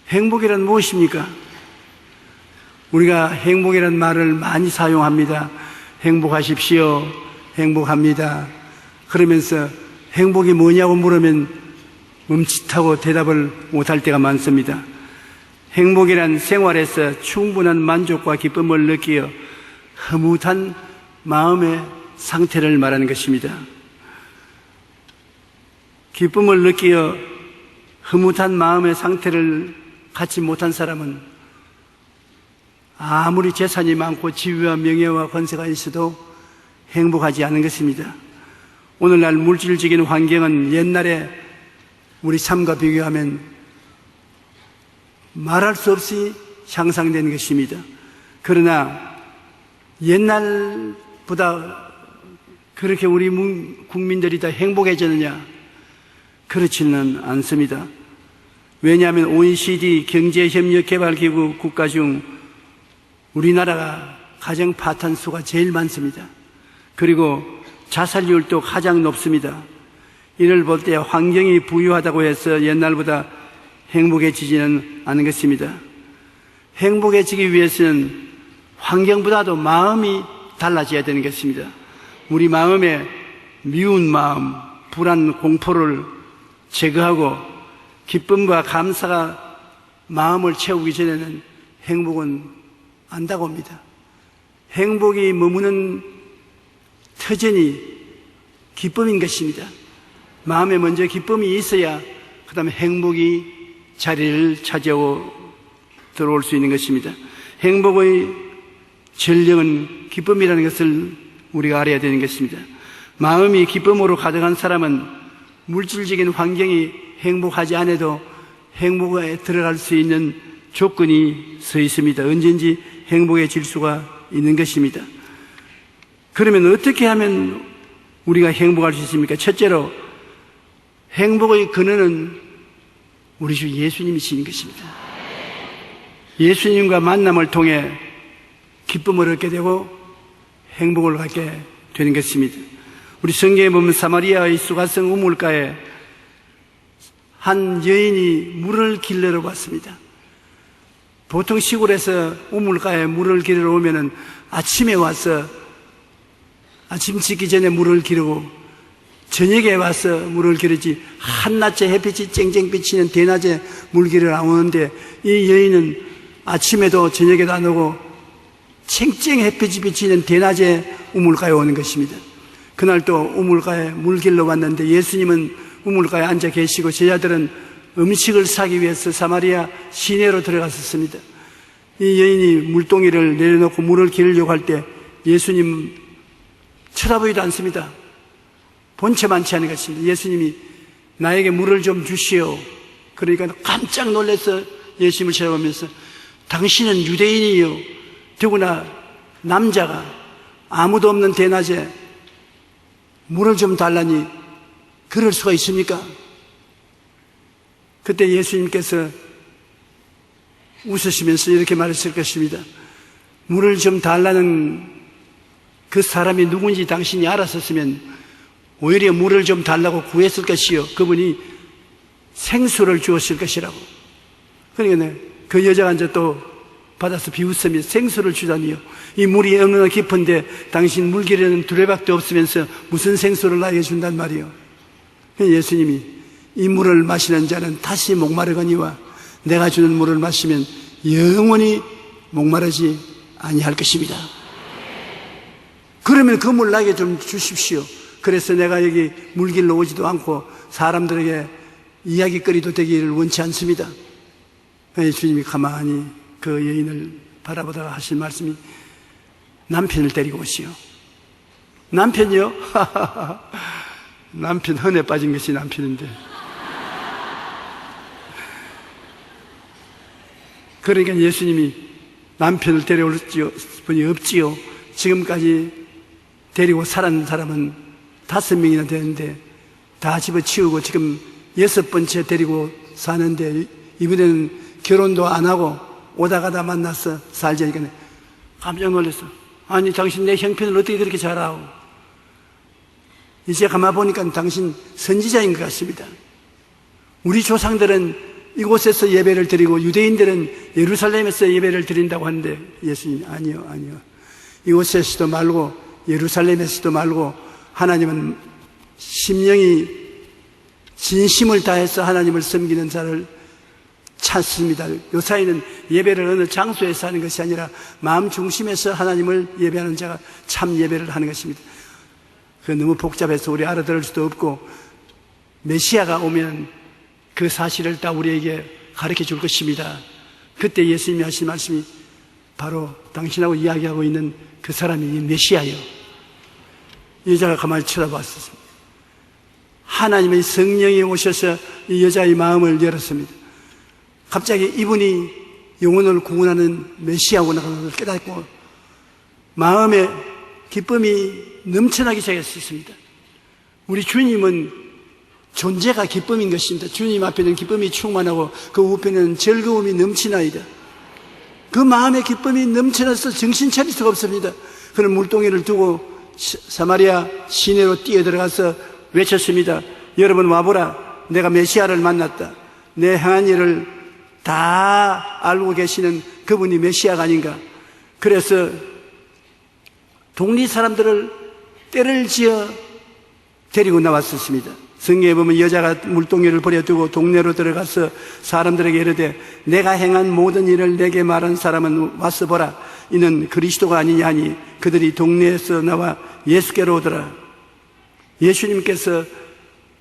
행복이란 무엇입니까? 우리가 행복이란 말을 많이 사용합니다. 행복하십시오. 행복합니다. 그러면서 행복이 뭐냐고 물으면 멈칫하고 대답을 못할 때가 많습니다. 행복이란 생활에서 충분한 만족과 기쁨을 느끼어 흐뭇한 마음의 상태를 말하는 것입니다. 기쁨을 느끼어 흐뭇한 마음의 상태를 갖지 못한 사람은 아무리 재산이 많고 지위와 명예와 권세가 있어도 행복하지 않은 것입니다. 오늘날 물질적인 환경은 옛날에 우리 삶과 비교하면 말할 수 없이 향상된 것입니다. 그러나 옛날보다 그렇게 우리 국민들이 더 행복해졌느냐? 그렇지는 않습니다. 왜냐하면 OECD 경제협력개발기구 국가 중 우리나라가 가정 파탄 수가 제일 많습니다. 그리고 자살률도 가장 높습니다. 이를 볼 때 환경이 부유하다고 해서 옛날보다 행복해지지는 않은 것입니다. 행복해지기 위해서는 환경보다도 마음이 달라져야 되는 것입니다. 우리 마음에 미운 마음, 불안, 공포를 제거하고 기쁨과 감사가 마음을 채우기 전에는 행복은 안 다가옵니다. 행복이 머무는 터전이 기쁨인 것입니다. 마음에 먼저 기쁨이 있어야 그 다음에 행복이 자리를 차지하고 들어올 수 있는 것입니다. 행복의 전령은 기쁨이라는 것을 우리가 알아야 되는 것입니다. 마음이 기쁨으로 가득한 사람은 물질적인 환경이 행복하지 않아도 행복에 들어갈 수 있는 조건이 서 있습니다. 언제든지 행복해질 수가 있는 것입니다. 그러면 어떻게 하면 우리가 행복할 수 있습니까? 첫째로 행복의 근원은 우리 주 예수님이신 것입니다. 예수님과 만남을 통해 기쁨을 얻게 되고 행복을 갖게 되는 것입니다. 우리 성경에 보면 사마리아의 수가성 우물가에 한 여인이 물을 길러러 왔습니다. 보통 시골에서 우물가에 물을 길러러 오면은 아침에 와서 아침 짓기 전에 물을 기르고 저녁에 와서 물을 기르지 한낮에 햇빛이 쨍쨍 비치는 대낮에 물 기르러 나오는데 이 여인은 아침에도 저녁에도 안 오고 쨍쨍 햇빛이 비치는 대낮에 우물가에 오는 것입니다. 그날 또 우물가에 물 길러 왔는데 예수님은 우물가에 앉아 계시고 제자들은 음식을 사기 위해서 사마리아 시내로 들어갔었습니다. 이 여인이 물동이를 내려놓고 물을 기르려고 할 때 예수님 쳐다보지도 않습니다. 본체만 취하는 것입니다. 예수님이 나에게 물을 좀 주시오. 그러니까 깜짝 놀라서 예수님을 쳐다보면서 당신은 유대인이요 더구나 남자가 아무도 없는 대낮에 물을 좀 달라니 그럴 수가 있습니까? 그때 예수님께서 웃으시면서 이렇게 말했을 것입니다. 물을 좀 달라는 그 사람이 누군지 당신이 알았었으면 오히려 물을 좀 달라고 구했을 것이요 그분이 생수를 주었을 것이라고. 그러니까 그 여자가 이제 또 받아서 비웃으며 생수를 주다니요 이 물이 얼마나 깊은데 당신 물 기르는 두레박도 없으면서 무슨 생수를 나에게 준단 말이요. 예수님이 이 물을 마시는 자는 다시 목마르거니와 내가 주는 물을 마시면 영원히 목마르지 아니할 것입니다. 그러면 그 물 나에게 좀 주십시오. 그래서 내가 여기 물 길러 오지도 않고 사람들에게 이야기거리도 되기를 원치 않습니다. 예수님이 가만히 그 여인을 바라보다가 하신 말씀이 남편을 데리고 오시오. 남편이요? 남편 헌에 빠진 것이 남편인데. 그러니까 예수님이 남편을 데려올 분이 없지요. 지금까지 데리고 살았는 사람은 5명이나 되는데 다 집어치우고 지금 6번째 데리고 사는데 이번에는 결혼도 안 하고 오다 가다 만나서 살자니까 깜짝 놀랐어. 아니 당신 내 형편을 어떻게 그렇게 잘 알아? 이제 가만 보니까 당신 선지자인 것 같습니다. 우리 조상들은 이곳에서 예배를 드리고 유대인들은 예루살렘에서 예배를 드린다고 하는데 예수님 아니요. 이곳에서도 말고 예루살렘에서도 말고 하나님은 심령이 진심을 다해서 하나님을 섬기는 자를 찾습니다. 요사이는 예배를 어느 장소에서 하는 것이 아니라 마음 중심에서 하나님을 예배하는 자가 참 예배를 하는 것입니다. 그 너무 복잡해서 우리 알아들을 수도 없고 메시아가 오면 그 사실을 다 우리에게 가르쳐 줄 것입니다. 그때 예수님이 하신 말씀이 바로 당신하고 이야기하고 있는 그 사람이 이 메시아요. 이 여자가 가만히 쳐다봤습니다. 하나님의 성령이 오셔서 이 여자의 마음을 열었습니다. 갑자기 이분이 영혼을 구원하는 메시아구나 하는 것을 깨닫고 마음에 기쁨이 넘쳐나기 시작했습니다. 우리 주님은 존재가 기쁨인 것입니다. 주님 앞에는 기쁨이 충만하고 그 우편에는 즐거움이 넘치나이다. 그 마음에 기쁨이 넘쳐나서 정신 차릴 수가 없습니다. 그는 물동이를 두고 사마리아 시내로 뛰어들어가서 외쳤습니다. 여러분 와보라. 내가 메시아를 만났다. 내 행한 일을 다 알고 계시는 그분이 메시아가 아닌가. 그래서 동리 사람들을 때를 지어 데리고 나왔었습니다. 성경에 보면 여자가 물동이를 버려두고 동네로 들어가서 사람들에게 이르되 내가 행한 모든 일을 내게 말한 사람은 와서 보라. 이는 그리스도가 아니냐 하니 그들이 동네에서 나와 예수께로 오더라. 예수님께서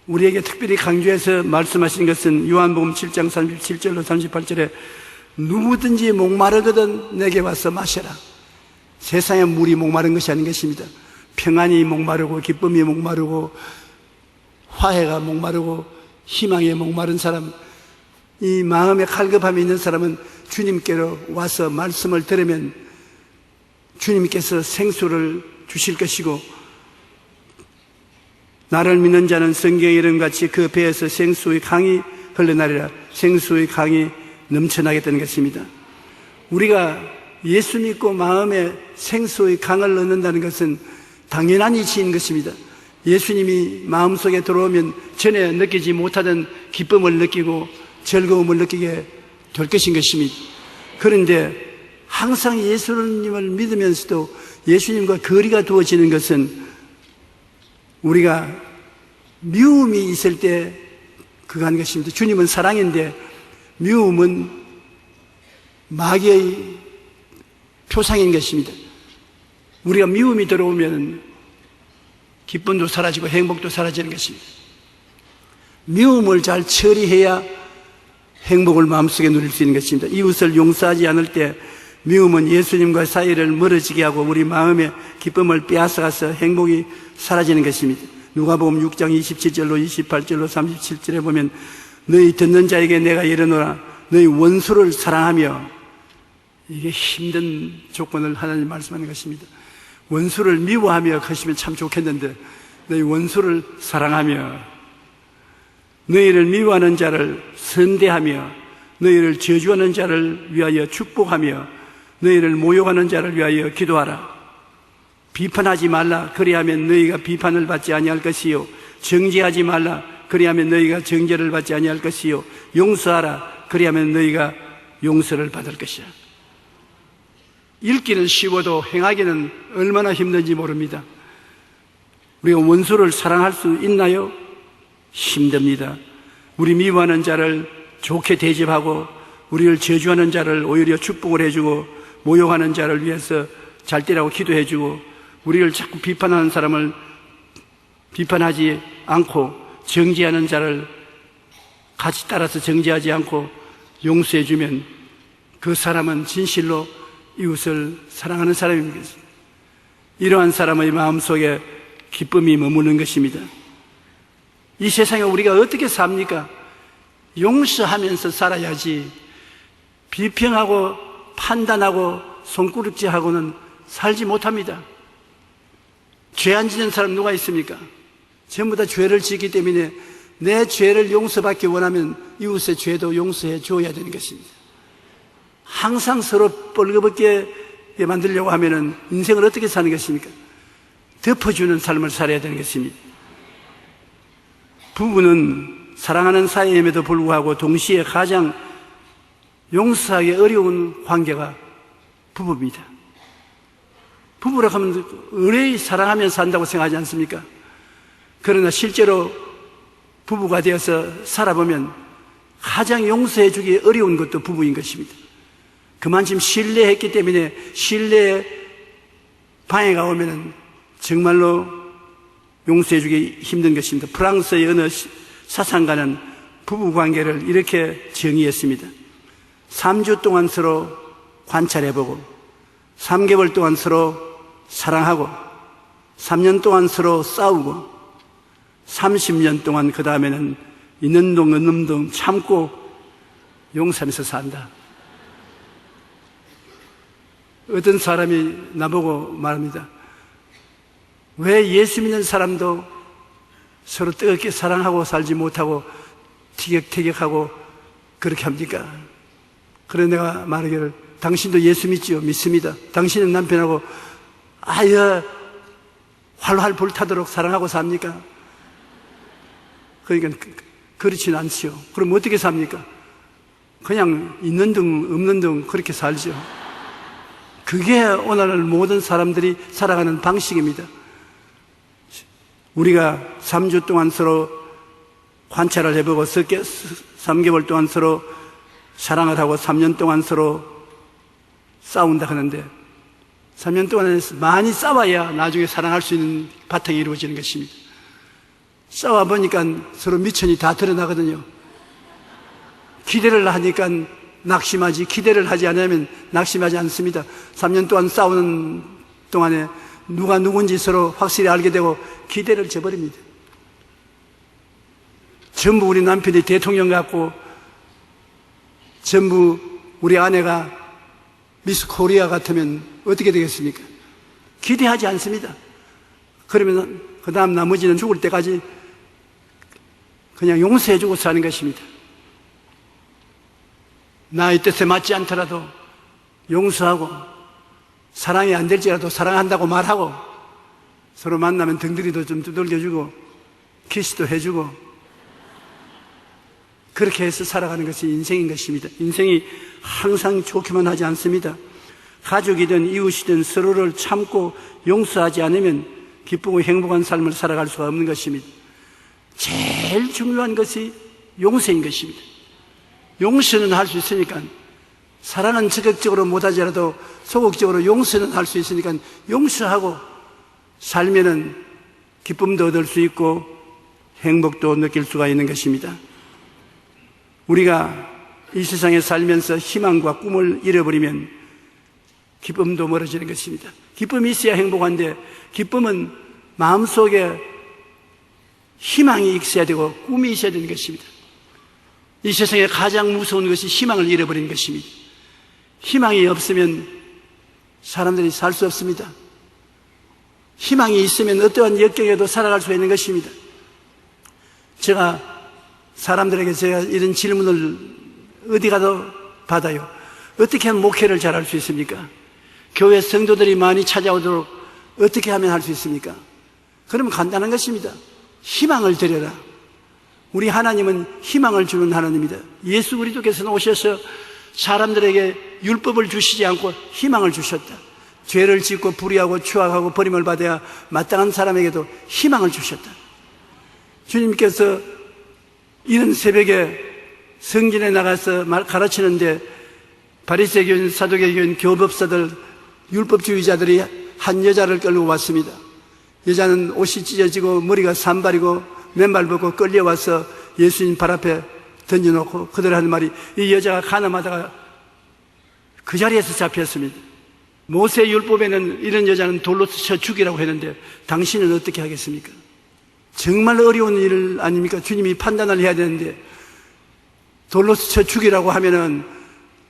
우리에게 특별히 강조해서 말씀하신 것은 요한복음 7장 37절로 38절에 누구든지 목마르거든 내게 와서 마셔라. 세상에 물이 목마른 것이 아닌 것입니다. 평안이 목마르고 기쁨이 목마르고 화해가 목마르고 희망에 목마른 사람, 이 마음에 칼급함이 있는 사람은 주님께로 와서 말씀을 들으면 주님께서 생수를 주실 것이고 나를 믿는 자는 성경에 이른 같이 그 배에서 생수의 강이 흘러나리라. 생수의 강이 넘쳐나겠다는 것입니다. 우리가 예수 믿고 마음에 생수의 강을 넣는다는 것은 당연한 이치인 것입니다. 예수님이 마음속에 들어오면 전에 느끼지 못하던 기쁨을 느끼고 즐거움을 느끼게 될 것인 것입니다. 그런데 항상 예수님을 믿으면서도 예수님과 거리가 두어지는 것은 우리가 미움이 있을 때 그거 하는 것입니다. 주님은 사랑인데 미움은 마귀의 표상인 것입니다. 우리가 미움이 들어오면 기쁨도 사라지고 행복도 사라지는 것입니다. 미움을 잘 처리해야 행복을 마음속에 누릴 수 있는 것입니다. 이웃을 용서하지 않을 때 미움은 예수님과 사이를 멀어지게 하고 우리 마음의 기쁨을 빼앗아가서 행복이 사라지는 것입니다. 누가복음 6장 27절로 28절로 37절에 보면 너희 듣는 자에게 내가 이르노라 너희 원수를 사랑하며, 이게 힘든 조건을 하나님 말씀하는 것입니다. 원수를 미워하며 하시면 참 좋겠는데 너희 원수를 사랑하며 너희를 미워하는 자를 선대하며 너희를 저주하는 자를 위하여 축복하며 너희를 모욕하는 자를 위하여 기도하라. 비판하지 말라. 그리하면 너희가 비판을 받지 아니할 것이요 정죄하지 말라. 그리하면 너희가 정죄를 받지 아니할 것이요 용서하라. 그리하면 너희가 용서를 받을 것이야. 읽기는 쉬워도 행하기는 얼마나 힘든지 모릅니다. 우리가 원수를 사랑할 수 있나요? 힘듭니다. 우리 미워하는 자를 좋게 대접하고 우리를 저주하는 자를 오히려 축복을 해주고 모욕하는 자를 위해서 잘 되라고 기도해주고 우리를 자꾸 비판하는 사람을 비판하지 않고 정죄하는 자를 같이 따라서 정죄하지 않고 용서해주면 그 사람은 진실로 이웃을 사랑하는 사람입니다. 이러한 사람의 마음속에 기쁨이 머무는 것입니다. 이 세상에 우리가 어떻게 삽니까? 용서하면서 살아야지 비평하고 판단하고 손구락질하고는 살지 못합니다. 죄 안 지는 사람 누가 있습니까? 전부 다 죄를 지기 때문에 내 죄를 용서받기 원하면 이웃의 죄도 용서해 줘야 되는 것입니다. 항상 서로 뻘겋게 만들려고 하면은 인생을 어떻게 사는 것입니까? 덮어주는 삶을 살아야 되는 것입니다. 부부는 사랑하는 사이임에도 불구하고 동시에 가장 용서하기 어려운 관계가 부부입니다. 부부라고 하면 의뢰히 사랑하며 산다고 생각하지 않습니까? 그러나 실제로 부부가 되어서 살아보면 가장 용서해 주기 어려운 것도 부부인 것입니다. 그만큼 신뢰했기 때문에 신뢰에 방해가 오면 정말로 용서해 주기 힘든 것입니다. 프랑스의 어느 사상가는 부부관계를 이렇게 정의했습니다. 3주 동안 서로 관찰해보고 3개월 동안 서로 사랑하고 3년 동안 서로 싸우고 30년 동안 그 다음에는 있는 동 없는 동 참고 용서하면서 산다. 어떤 사람이 나보고 말합니다. 왜 예수 믿는 사람도 서로 뜨겁게 사랑하고 살지 못하고 티격태격하고 그렇게 합니까? 그래서 내가 말하기를 당신도 예수 믿지요? 믿습니다. 당신은 남편하고 아여 활활 불타도록 사랑하고 삽니까? 그러니까 그렇지는 않지요. 그럼 어떻게 삽니까? 그냥 있는 등 없는 등 그렇게 살죠. 그게 오늘날 모든 사람들이 살아가는 방식입니다. 우리가 3주 동안 서로 관찰을 해보고 3개월 동안 서로 사랑을 하고 3년 동안 서로 싸운다 하는데 3년 동안 많이 싸워야 나중에 사랑할 수 있는 바탕이 이루어지는 것입니다. 싸워보니까 서로 미천이 다 드러나거든요. 기대를 하니까 낙심하지, 기대를 하지 않으면 낙심하지 않습니다. 3년 동안 싸우는 동안에 누가 누군지 서로 확실히 알게 되고 기대를 저버립니다. 전부 우리 남편이 대통령 같고 전부 우리 아내가 미스 코리아 같으면 어떻게 되겠습니까? 기대하지 않습니다. 그러면 그 다음 나머지는 죽을 때까지 그냥 용서해주고 사는 것입니다. 나의 뜻에 맞지 않더라도 용서하고 사랑이 안 될지라도 사랑한다고 말하고 서로 만나면 등들이도 좀 두들겨주고 키스도 해주고 그렇게 해서 살아가는 것이 인생인 것입니다. 인생이 항상 좋기만 하지 않습니다. 가족이든 이웃이든 서로를 참고 용서하지 않으면 기쁘고 행복한 삶을 살아갈 수가 없는 것입니다. 제일 중요한 것이 용서인 것입니다. 용서는 할 수 있으니까 사랑은 적극적으로 못하더라도 소극적으로 용서는 할 수 있으니까 용서하고 살면은 기쁨도 얻을 수 있고 행복도 느낄 수가 있는 것입니다. 우리가 이 세상에 살면서 희망과 꿈을 잃어버리면 기쁨도 멀어지는 것입니다. 기쁨이 있어야 행복한데 기쁨은 마음속에 희망이 있어야 되고 꿈이 있어야 되는 것입니다. 이 세상에 가장 무서운 것이 희망을 잃어버리는 것입니다. 희망이 없으면 사람들이 살 수 없습니다. 희망이 있으면 어떠한 역경에도 살아갈 수 있는 것입니다. 제가 사람들에게 제가 이런 질문을 어디 가도 받아요. 어떻게 하면 목회를 잘할 수 있습니까? 교회 성도들이 많이 찾아오도록 어떻게 하면 할 수 있습니까? 그러면 간단한 것입니다. 희망을 드려라. 우리 하나님은 희망을 주는 하나님입니다. 예수 그리스도께서는 오셔서 사람들에게 율법을 주시지 않고 희망을 주셨다. 죄를 짓고 불의하고 추악하고 버림을 받아야 마땅한 사람에게도 희망을 주셨다. 주님께서 이른 새벽에 성전에 나가서 가르치는데 바리새교인, 사두개교인, 교법사들, 율법주의자들이 한 여자를 끌고 왔습니다. 여자는 옷이 찢어지고 머리가 산발이고 맨발 벗고 끌려와서 예수님 발 앞에 던져놓고 그들 하는 말이 이 여자가 가늠하다가 그 자리에서 잡혔습니다. 모세 율법에는 이런 여자는 돌로 쳐 죽이라고 했는데 당신은 어떻게 하겠습니까? 정말 어려운 일 아닙니까? 주님이 판단을 해야 되는데 돌로 쳐 죽이라고 하면은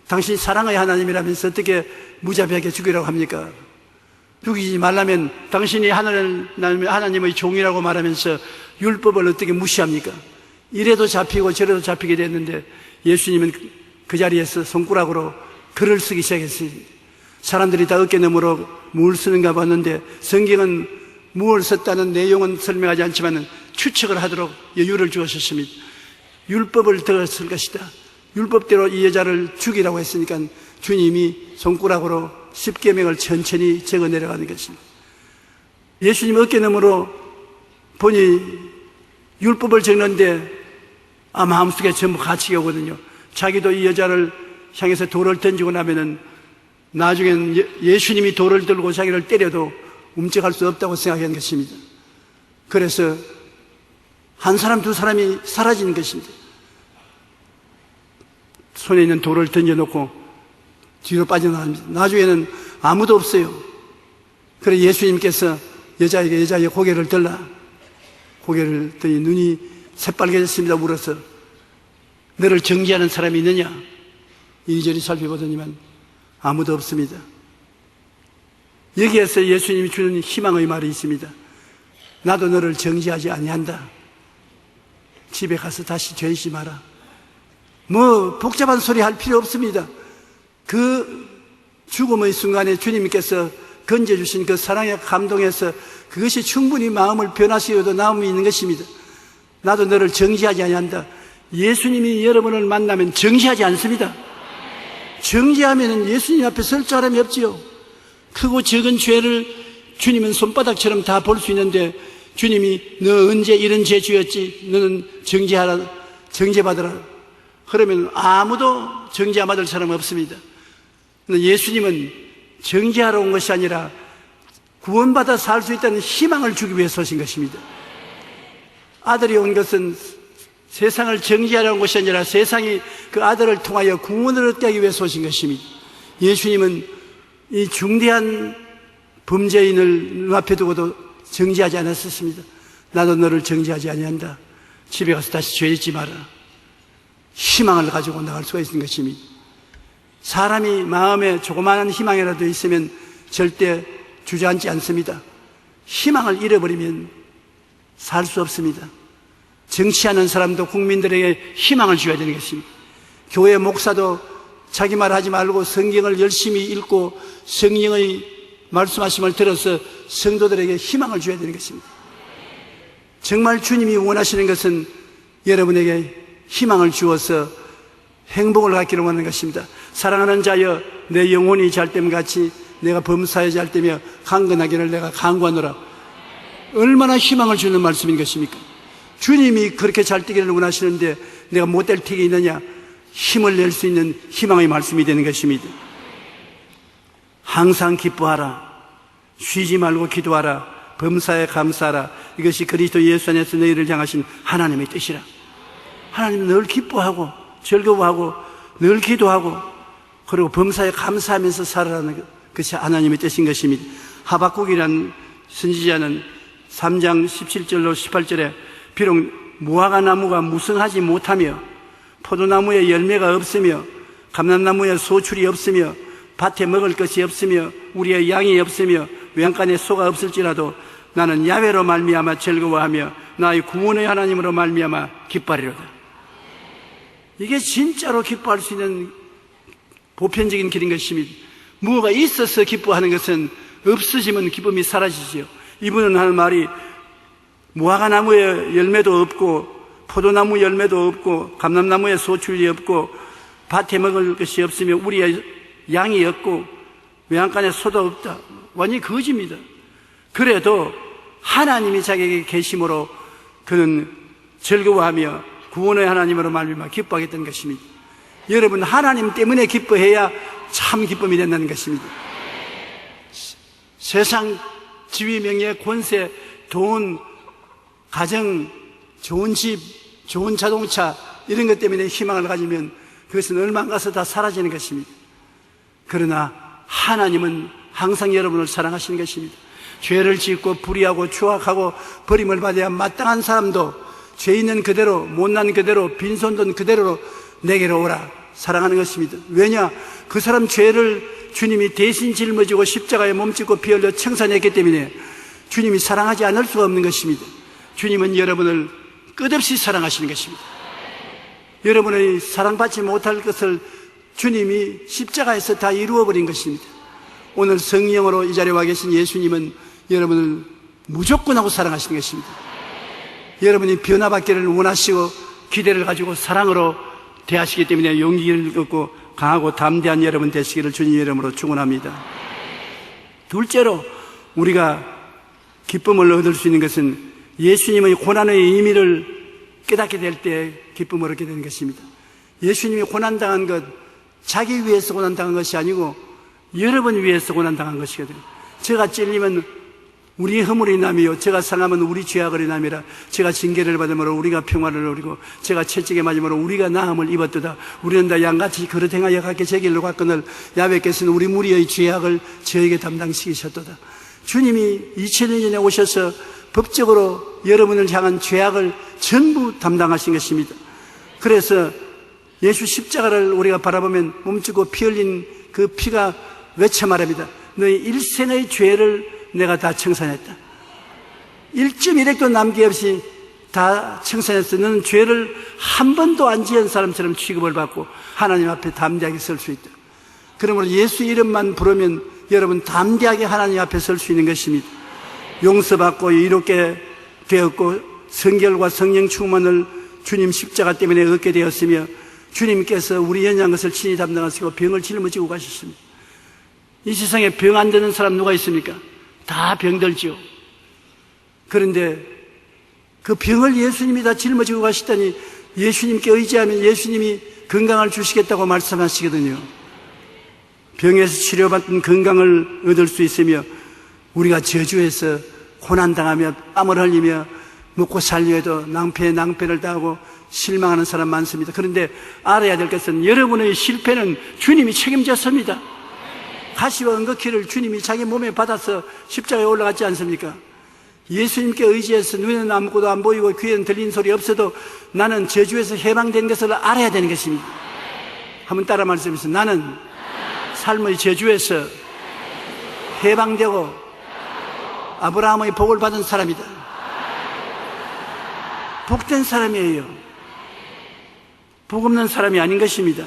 당신이 사랑의 하나님이라면서 어떻게 무자비하게 죽이라고 합니까? 죽이지 말라면 당신이 하나님의 종이라고 말하면서 율법을 어떻게 무시합니까? 이래도 잡히고 저래도 잡히게 됐는데 예수님은 그 자리에서 손가락으로 글을 쓰기 시작했습니다. 사람들이 다 어깨너머로 뭘 쓰는가 봤는데 성경은 무엇을 썼다는 내용은 설명하지 않지만 추측을 하도록 여유를 주었습니다. 율법을 들었을 것이다. 율법대로 이 여자를 죽이라고 했으니까 주님이 손가락으로 10계명을 천천히 적어 내려가는 것입니다. 예수님 어깨너머로 보니 율법을 적는데 마음속에 전부 갇히게 오거든요. 자기도 이 여자를 향해서 돌을 던지고 나면은 나중엔 예수님이 돌을 들고 자기를 때려도 움직일 수 없다고 생각한 것입니다. 그래서 한 사람 두 사람이 사라지는 것입니다. 손에 있는 돌을 던져놓고 뒤로 빠져나갑니다. 나중에는 아무도 없어요. 그래서 예수님께서 여자에게 고개를 들라. 고개를 들니 눈이 새빨개졌습니다. 물어서 너를 정죄하는 사람이 있느냐? 이리저리 살펴보더니만 아무도 없습니다. 여기에서 예수님이 주는 희망의 말이 있습니다. 나도 너를 정죄하지 아니한다. 집에 가서 다시 죄짓지 마라. 복잡한 소리 할 필요 없습니다. 그 죽음의 순간에 주님께서 건져주신 그 사랑에 감동해서 그것이 충분히 마음을 변화시켜도 나음이 있는 것입니다. 나도 너를 정죄하지 아니한다. 예수님이 여러분을 만나면 정죄하지 않습니다. 정죄하면 예수님 앞에 설 사람이 없지요. 크고 적은 죄를 주님은 손바닥처럼 다 볼 수 있는데 주님이 너 언제 이런 죄 지었지? 너는 정죄받으라. 그러면 아무도 정죄 안 받을 사람 없습니다. 예수님은 정죄하러 온 것이 아니라 구원받아 살 수 있다는 희망을 주기 위해서 오신 것입니다. 아들이 온 것은 세상을 정죄하러 온 것이 아니라 세상이 그 아들을 통하여 구원을 얻게 하기 위해서 오신 것입니다. 예수님은 이 중대한 범죄인을 눈앞에 두고도 정죄하지 않았었습니다. 나도 너를 정죄하지 아니한다. 집에 가서 다시 죄짓지 마라. 희망을 가지고 나갈 수가 있는 것입니다. 사람이 마음에 조그마한 희망이라도 있으면 절대 주저앉지 않습니다. 희망을 잃어버리면 살 수 없습니다. 정치하는 사람도 국민들에게 희망을 줘야 되는 것입니다. 교회 목사도 자기 말 하지 말고 성경을 열심히 읽고 성령의 말씀하심을 들어서 성도들에게 희망을 줘야 되는 것입니다. 정말 주님이 원하시는 것은 여러분에게 희망을 주어서 행복을 갖기를 원하는 것입니다. 사랑하는 자여 내 영혼이 잘됨 같이 내가 범사에 잘되며 강건하기를 내가 강구하노라. 얼마나 희망을 주는 말씀인 것입니까? 주님이 그렇게 잘되기를 원하시는데 내가 못될 틱이 있느냐? 힘을 낼 수 있는 희망의 말씀이 되는 것입니다. 항상 기뻐하라. 쉬지 말고 기도하라. 범사에 감사하라. 이것이 그리스도 예수 안에서 너희를 향하신 하나님의 뜻이라. 하나님은 늘 기뻐하고 즐거워하고 늘 기도하고 그리고 범사에 감사하면서 살아라는 것이 하나님의 뜻인 것입니다. 하박국이라는 선지자는 3장 17절로 18절에 비록 무화과나무가 무성하지 못하며 포도나무에 열매가 없으며 감람나무에 소출이 없으며 밭에 먹을 것이 없으며 우리의 양이 없으며 외양간에 소가 없을지라도 나는 야훼로 말미암아 즐거워하며 나의 구원의 하나님으로 말미암아 기뻐하리로다. 이게 진짜로 기뻐할 수 있는 보편적인 길인 것입니다. 무엇가 있어서 기뻐하는 것은 없어지면 기쁨이 사라지지요. 이분은 하는 말이 무화과나무에 열매도 없고 포도나무 열매도 없고 감람나무에 소출이 없고 밭에 먹을 것이 없으며 우리의 양이 없고 외양간에 소도 없다. 완전히 거짓입니다. 그래도 하나님이 자기에게 계심으로 그는 즐거워하며 구원의 하나님으로 말미암아 기뻐하겠다는 것입니다. 여러분 하나님 때문에 기뻐해야 참 기쁨이 된다는 것입니다. 세상 지위 명예 권세 돈 가정 좋은 집 좋은 자동차 이런 것 때문에 희망을 가지면 그것은 얼마 안 가서 다 사라지는 것입니다. 그러나 하나님은 항상 여러분을 사랑하시는 것입니다. 죄를 짓고 불의하고 추악하고 버림을 받아야 마땅한 사람도 죄 있는 그대로 못난 그대로 빈손 그대로 내게로 오라 사랑하는 것입니다. 왜냐? 그 사람 죄를 주님이 대신 짊어지고 십자가에 몸짓고 피 흘려 청산했기 때문에 주님이 사랑하지 않을 수가 없는 것입니다. 주님은 여러분을 끝없이 사랑하시는 것입니다. 여러분의 사랑받지 못할 것을 주님이 십자가에서 다 이루어버린 것입니다. 오늘 성령으로 이 자리에 와 계신 예수님은 여러분을 무조건 하고 사랑하시는 것입니다. 여러분이 변화받기를 원하시고 기대를 가지고 사랑으로 대하시기 때문에 용기를 얻고 강하고 담대한 여러분 되시기를 주님의 이름으로 축원합니다. 둘째로 우리가 기쁨을 얻을 수 있는 것은 예수님의 고난의 의미를 깨닫게 될 때 기쁨을 얻게 되는 것입니다. 예수님이 고난당한 것, 자기 위해서 고난당한 것이 아니고 여러분 위해서 고난당한 것이거든요. 제가 찔리면 우리 허물이 인함이요, 제가 상하면 우리 죄악을 인함이라. 제가 징계를 받음으로 우리가 평화를 누리고, 제가 채찍에 맞음으로 우리가 나음을 입었도다. 우리는 다 양같이 그릇 행하여 각기 제 길로 갔거늘 야훼께서는 우리 무리의 죄악을 저에게 담당시키셨도다. 주님이 2000년 전에 오셔서 법적으로 여러분을 향한 죄악을 전부 담당하신 것입니다. 그래서 예수 십자가를 우리가 바라보면 몸주고 피 흘린 그 피가 외쳐 말합니다. 너희 일생의 죄를 내가 다 청산했다. 1.1획도 남김없이 다 청산했어. 너는 죄를 한 번도 안 지은 사람처럼 취급을 받고 하나님 앞에 담대하게 설 수 있다. 그러므로 예수 이름만 부르면 여러분 담대하게 하나님 앞에 설 수 있는 것입니다. 용서받고 이롭게 되었고 성결과 성령 충만을 주님 십자가 때문에 얻게 되었으며 주님께서 우리 연약한 것을 친히 담당하시고 병을 짊어지고 가셨습니다. 이 세상에 병 안 되는 사람 누가 있습니까? 다 병들지요. 그런데 그 병을 예수님이 다 짊어지고 가시다니 예수님께 의지하면 예수님이 건강을 주시겠다고 말씀하시거든요. 병에서 치료받은 건강을 얻을 수 있으며 우리가 저주해서 고난당하며 땀을 흘리며 먹고 살려 해도 낭패를 당하고 실망하는 사람 많습니다. 그런데 알아야 될 것은 여러분의 실패는 주님이 책임졌습니다. 가시와 은거키를 주님이 자기 몸에 받아서 십자가에 올라갔지 않습니까? 예수님께 의지해서 눈에는 아무것도 안 보이고 귀에는 들리는 소리 없어도 나는 저주에서 해방된 것을 알아야 되는 것입니다. 한번 따라 말씀해주세요. 나는 삶의 저주에서 해방되고 아브라함의 복을 받은 사람이다. 복된 사람이에요. 복 없는 사람이 아닌 것입니다.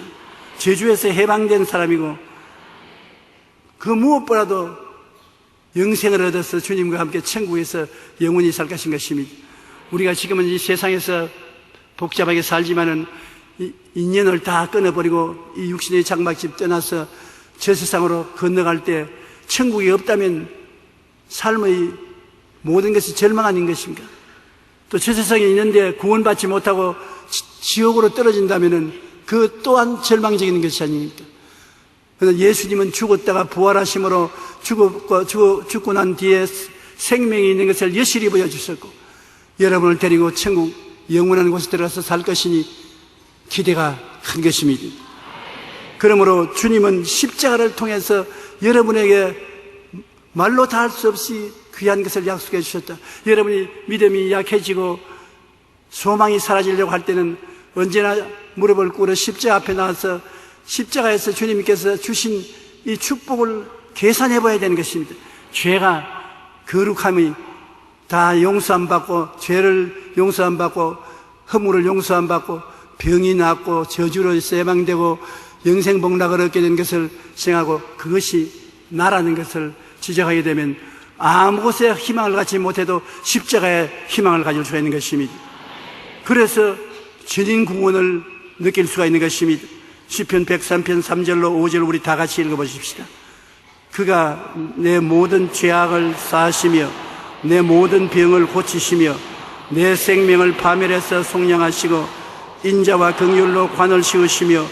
저주에서 해방된 사람이고 그 무엇보다도 영생을 얻어서 주님과 함께 천국에서 영원히 살 것인 것입니다. 우리가 지금은 이 세상에서 복잡하게 살지만은 인연을 다 끊어버리고 이 육신의 장막집 떠나서 저 세상으로 건너갈 때 천국이 없다면 삶의 모든 것이 절망 아닌 것입니까? 또 저 세상에 있는데 구원받지 못하고 지옥으로 떨어진다면은 그 또한 절망적인 것이 아닙니까? 그래서 예수님은 죽었다가 부활하심으로 죽고 난 뒤에 생명이 있는 것을 여실히 보여주셨고 여러분을 데리고 천국 영원한 곳에 들어가서 살 것이니 기대가 큰 것입니다. 그러므로 주님은 십자가를 통해서 여러분에게 말로 다 할 수 없이 귀한 것을 약속해 주셨다. 여러분이 믿음이 약해지고 소망이 사라지려고 할 때는 언제나 무릎을 꿇어 십자가 앞에 나와서 십자가에서 주님께서 주신 이 축복을 계산해 봐야 되는 것입니다. 죄가 거룩함이 다 용서 안 받고 죄를 용서 안 받고 허물을 용서 안 받고 병이 낫고 저주로 해방되고 영생복락을 얻게 된 것을 생각하고 그것이 나라는 것을 지적하게 되면 아무 곳에 희망을 갖지 못해도 십자가에 희망을 가질 수가 있는 것입니다. 그래서 전인 구원을 느낄 수가 있는 것입니다. 시편 103편 3절로 5절 우리 다 같이 읽어보십시다. 그가 내 모든 죄악을 사하시며 내 모든 병을 고치시며 내 생명을 파멸해서 속량하시고 인자와 긍휼로 관을 씌우시며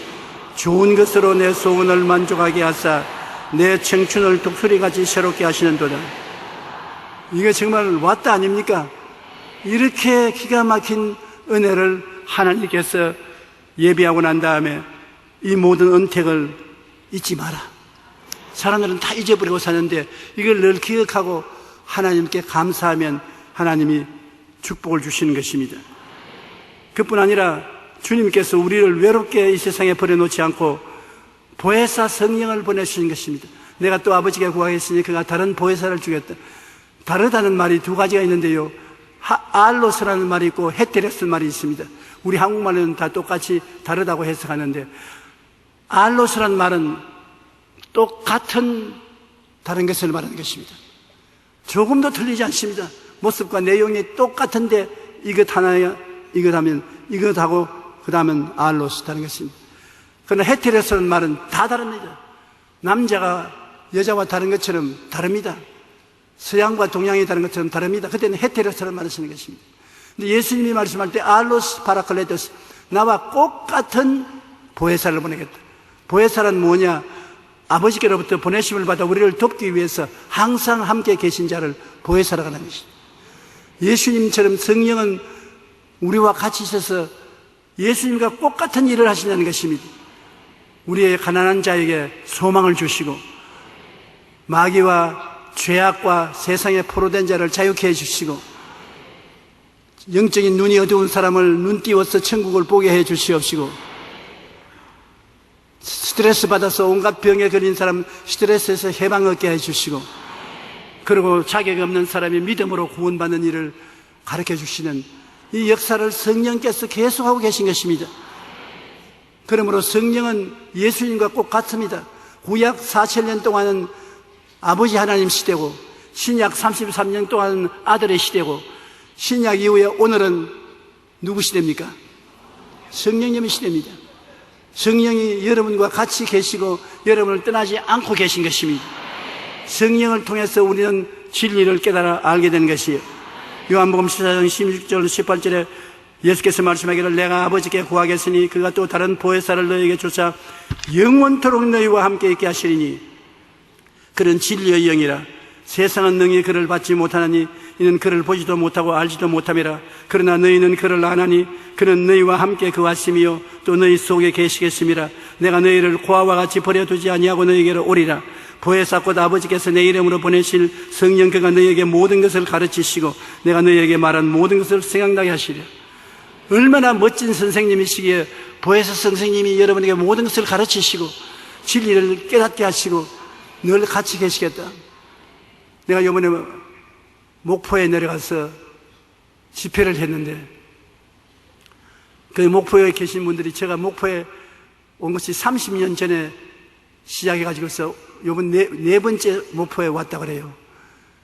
좋은 것으로 내 소원을 만족하게 하사 내 청춘을 독수리같이 새롭게 하시는도다. 이게 정말 왔다 아닙니까? 이렇게 기가 막힌 은혜를 하나님께서 예비하고 난 다음에 이 모든 은택을 잊지 마라. 사람들은 다 잊어버리고 사는데 이걸 늘 기억하고 하나님께 감사하면 하나님이 축복을 주시는 것입니다. 그뿐 아니라 주님께서 우리를 외롭게 이 세상에 버려놓지 않고 보혜사 성령을 보내주신 것입니다. 내가 또 아버지께 구하겠으니 그가 다른 보혜사를 주겠다. 다르다는 말이 두 가지가 있는데요, 알로스라는 말이 있고 헤테레스라는 말이 있습니다. 우리 한국말로는 다 똑같이 다르다고 해석하는데 알로스라는 말은 똑같은 다른 것을 말하는 것입니다. 조금도 틀리지 않습니다. 모습과 내용이 똑같은데 이것 하나에 이것하고 그 다음은 알로스 다른 것입니다. 그러나 헤테로스라는 말은 다 다릅니다. 남자가 여자와 다른 것처럼 다릅니다. 서양과 동양이 다른 것처럼 다릅니다. 그때는 헤테로스라는 말을 쓰는 것입니다. 근데 예수님이 말씀할 때 알로스 파라클레토스, 나와 똑같은 보혜사를 보내겠다. 보혜사란 뭐냐? 아버지께로부터 보내심을 받아 우리를 돕기 위해서 항상 함께 계신 자를 보혜사라고 하는 것입니다. 예수님처럼 성령은 우리와 같이 있어서 예수님과 똑같은 일을 하신다는 것입니다. 우리의 가난한 자에게 소망을 주시고 마귀와 죄악과 세상에 포로된 자를 자유케 해주시고 영적인 눈이 어두운 사람을 눈 띄워서 천국을 보게 해 주시옵시고 스트레스 받아서 온갖 병에 걸린 사람 스트레스에서 해방 얻게 해주시고 그리고 자격 없는 사람이 믿음으로 구원받는 일을 가르쳐 주시는 이 역사를 성령께서 계속하고 계신 것입니다. 그러므로 성령은 예수님과 꼭 같습니다. 구약 4,000년 동안은 아버지 하나님 시대고 신약 33년 동안은 아들의 시대고 신약 이후에 오늘은 누구 시대입니까? 성령님의 시대입니다. 성령이 여러분과 같이 계시고 여러분을 떠나지 않고 계신 것입니다. 성령을 통해서 우리는 진리를 깨달아 알게 되는 것이에요. 요한복음 14장 16절 18절에 예수께서 말씀하기를 내가 아버지께 구하겠으니 그가 또 다른 보혜사를 너희에게 주사 영원토록 너희와 함께 있게 하시리니 그는 진리의 영이라 세상은 능히 그를 받지 못하나니 이는 그를 보지도 못하고 알지도 못함이라. 그러나 너희는 그를 아나니 그는 너희와 함께 거하심이요 또 너희 속에 계시겠음이라. 내가 너희를 고아와 같이 버려두지 아니하고 너희에게로 오리라. 보혜사 곧 아버지께서 내 이름으로 보내실 성령 그가 너희에게 모든 것을 가르치시고 내가 너희에게 말한 모든 것을 생각나게 하시리라. 얼마나 멋진 선생님이시기에 보혜사 선생님이 여러분에게 모든 것을 가르치시고 진리를 깨닫게 하시고 늘 같이 계시겠다. 내가 이번에 목포에 내려가서 집회를 했는데 그 목포에 계신 분들이 제가 목포에 온 것이 30년 전에 시작해가지고서 이번 네 번째 목포에 왔다 그래요.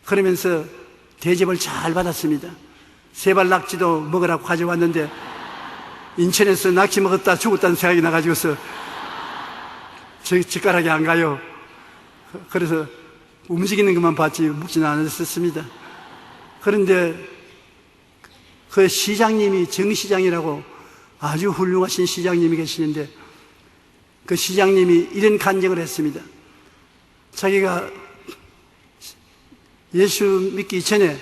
그러면서 대접을 잘 받았습니다. 세발 낙지도 먹으라고 가져왔는데 인천에서 낙지 먹었다 죽었다는 생각이 나가지고서 저 젓가락이 안 가요. 그래서 움직이는 것만 봤지 묵지는 않았었습니다. 그런데 그 시장님이 정시장이라고 아주 훌륭하신 시장님이 계시는데 그 시장님이 이런 간증을 했습니다. 자기가 예수 믿기 전에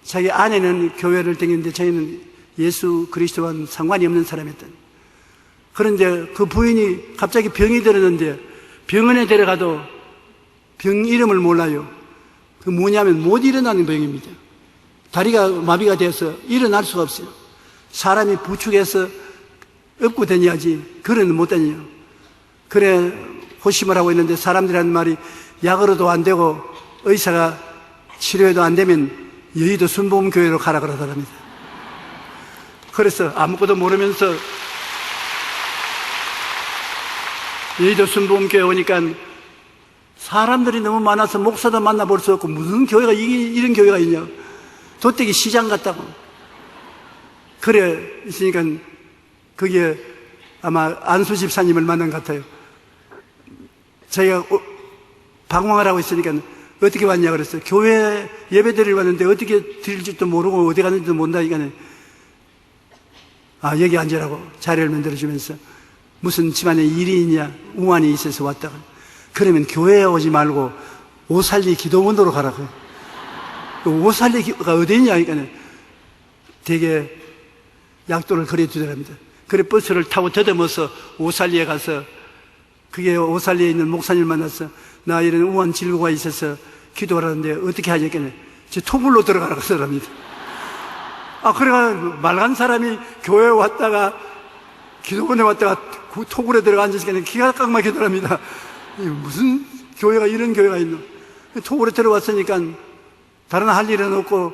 자기 아내는 교회를 다녔는데 자기는 예수 그리스도와는 상관이 없는 사람이었다. 그런데 그 부인이 갑자기 병이 들었는데 병원에 데려가도 병 이름을 몰라요. 그 뭐냐면 못 일어나는 병입니다. 다리가 마비가 돼서 일어날 수가 없어요. 사람이 부축해서 업고 다녀야지 그래는 못 다녀요. 그래 호심을 하고 있는데 사람들이 하는 말이 약으로도 안 되고 의사가 치료해도 안 되면 여의도 순복음교회로 가라 그러더랍니다. 그래서 아무것도 모르면서 여의도 순복음교회 오니까 사람들이 너무 많아서 목사도 만나볼 수 없고 무슨 교회가 이런 교회가 있냐. 도떼기 시장 같다고. 그래 있으니까 거기에 아마 안수 집사님을 만난 것 같아요. 자기가 방황을 하고 있으니까 어떻게 왔냐 그랬어요. 교회 예배 드리러 왔는데 어떻게 드릴지도 모르고 어디 갔는지도 모른다니까 여기 앉으라고 자리를 만들어주면서 무슨 집안에 일이 있냐 우환이 있어서 왔다가 그러면 교회에 오지 말고 오살리 기도원으로 가라고. 오살리가 어디 있냐 하니까 되게 약도를 거려주더랍니다. 그래 버스를 타고 더듬어서 오살리에 가서 그게 오살리에 있는 목사님을 만나서 나 이런 우한 질고가 있어서 기도하라는데 어떻게 하냐니까 저 토굴로 들어가라고 하더랍니다. 그래가 말간 사람이 교회에 왔다가 기도원에 왔다가 토굴에 들어가 앉으니까 기가 꽉 막히더랍니다. 무슨 교회가 이런 교회가 있노? 토굴에 들어왔으니까 다른 할 일은 없고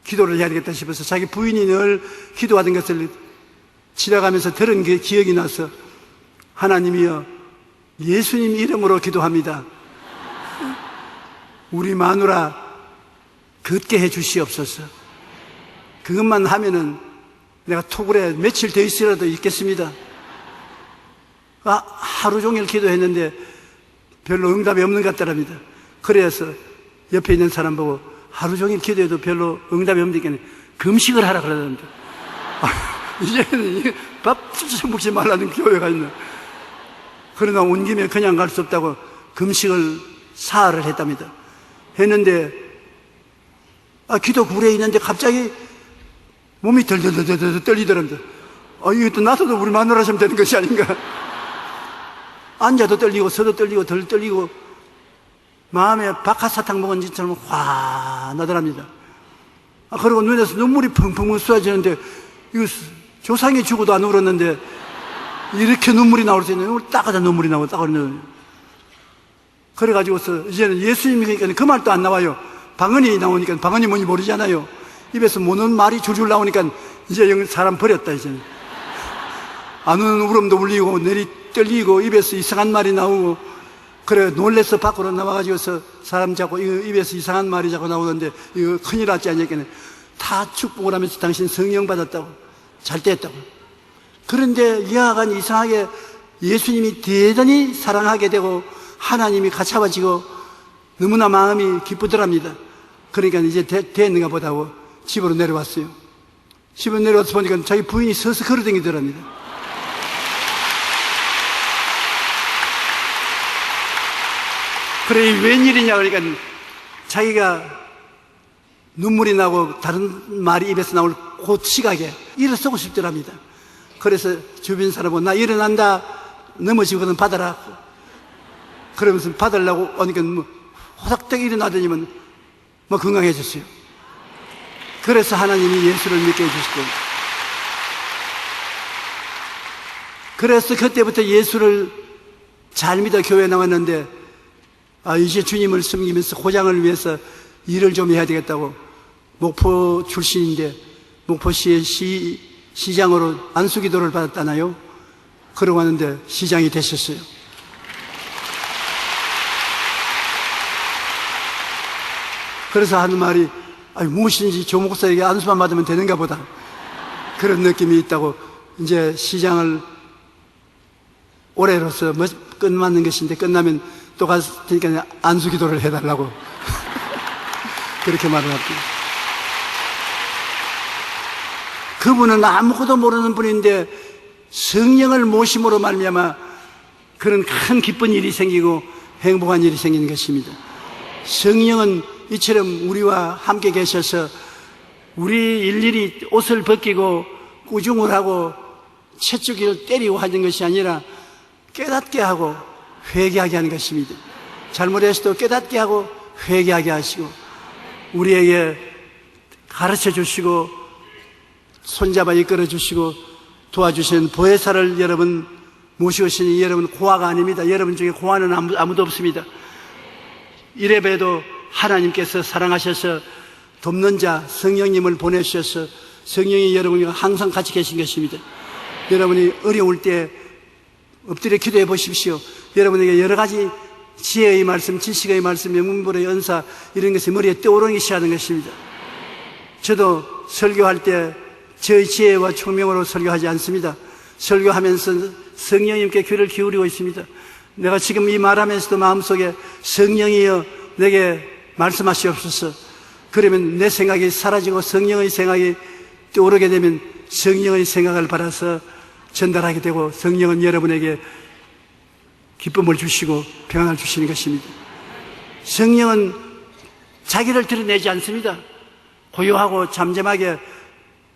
기도를 해야 되겠다 싶어서 자기 부인이 늘 기도하던 것을 지나가면서 들은 게 기억이 나서 하나님이여 예수님 이름으로 기도합니다. 우리 마누라 걷게 해 주시옵소서. 그것만 하면은 내가 토굴에 며칠 더 있으라도 있겠습니다. 하루 종일 기도했는데 별로 응답이 없는 것 같더랍니다. 그래서 옆에 있는 사람 보고 하루 종일 기도해도 별로 응답이 없으니까 금식을 하라 그러는데 이제는 밥 진짜 먹지 말라는 교회가 있네. 그러나 온 김에 그냥 갈 수 없다고 금식을 사흘을 했답니다. 했는데 기도 굴에 있는데 갑자기 몸이 덜덜덜덜 떨리더랍니다. 이것도 놔둬도 우리 마누라 하시면 되는 것이 아닌가. 앉아도 떨리고 서도 떨리고 덜 떨리고 마음에 박하사탕 먹은 짓처럼 화나더랍니다. 그리고 눈에서 눈물이 펑펑 쏟아지는데 이거 조상이 죽어도 안 울었는데 이렇게 눈물이 나올 수 있는 딱 하자 눈물이 나오고 딱 그러는. 그래가지고서 이제는 예수님이 그러니까 그 말도 안 나와요. 방언이 나오니까 방언이 뭔지 모르잖아요. 입에서 모는 말이 줄줄 나오니까 이제 사람 버렸다 이제는. 안 우는 울음도 울리고 내리 떨리고 입에서 이상한 말이 나오고 그래 놀래서 밖으로 나와가지고서 사람 자꾸 입에서 이상한 말이 자꾸 나오는데 이거 큰일 났지 않냐니까 다 축복을 하면서 당신 성령 받았다고 잘 됐다고. 그런데 이하간 이상하게 예수님이 대단히 사랑하게 되고 하나님이 가차워지고 너무나 마음이 기쁘더랍니다. 그러니까 이제 됐는가 보다고 집으로 내려왔어요. 집으로 내려와서 보니까 자기 부인이 서서 걸어다니더랍니다. 그래 웬일이냐 그러니까 자기가 눈물이 나고 다른 말이 입에서 나올 그 시각에 일어서고 싶더랍니다. 그래서 주변 사람은 나 일어난다 넘어지거든 받아라 그러면서 받으려고 하니까 호닥닥 일어나더니만 건강해졌어요. 그래서 하나님이 예수를 믿게 해주시고 그래서 그때부터 예수를 잘 믿어 교회에 나왔는데 이제 주님을 섬기면서 고장을 위해서 일을 좀 해야 되겠다고 목포 출신인데 목포시의 시장으로 안수기도를 받았잖아요. 그러고 왔는데 시장이 되셨어요. 그래서 하는 말이 무엇인지 조 목사에게 안수만 받으면 되는가 보다 그런 느낌이 있다고. 이제 시장을 올해로서 끝맞는 것인데 끝나면 또 가서 그러니까 안수기도를 해달라고 그렇게 말을 합니다. 그분은 아무것도 모르는 분인데 성령을 모심으로 말미암아 그런 큰 기쁜 일이 생기고 행복한 일이 생기는 것입니다. 성령은 이처럼 우리와 함께 계셔서 우리 일일이 옷을 벗기고 꾸중을 하고 채찍을 때리고 하는 것이 아니라 깨닫게 하고 회개하게 하는 것입니다. 잘못했어도 깨닫게 하고 회개하게 하시고 우리에게 가르쳐 주시고 손잡아 이끌어 주시고 도와주시는 보혜사를 여러분 모시오시니 여러분 고아가 아닙니다. 여러분 중에 고아는 아무도 없습니다. 이래봬도 하나님께서 사랑하셔서 돕는 자 성령님을 보내주셔서 성령이 여러분과 항상 같이 계신 것입니다. 여러분이 어려울 때 엎드려 기도해 보십시오. 여러분에게 여러 가지 지혜의 말씀, 지식의 말씀, 명문불의 은사 이런 것이 머리에 떠오르기 시작하는 것입니다. 저도 설교할 때 저의 지혜와 총명으로 설교하지 않습니다. 설교하면서 성령님께 귀를 기울이고 있습니다. 내가 지금 이 말하면서도 마음속에 성령이여 내게 말씀하시옵소서. 그러면 내 생각이 사라지고 성령의 생각이 떠오르게 되면 성령의 생각을 받아서 전달하게 되고 성령은 여러분에게 기쁨을 주시고 평안을 주시는 것입니다. 성령은 자기를 드러내지 않습니다. 고요하고 잠잠하게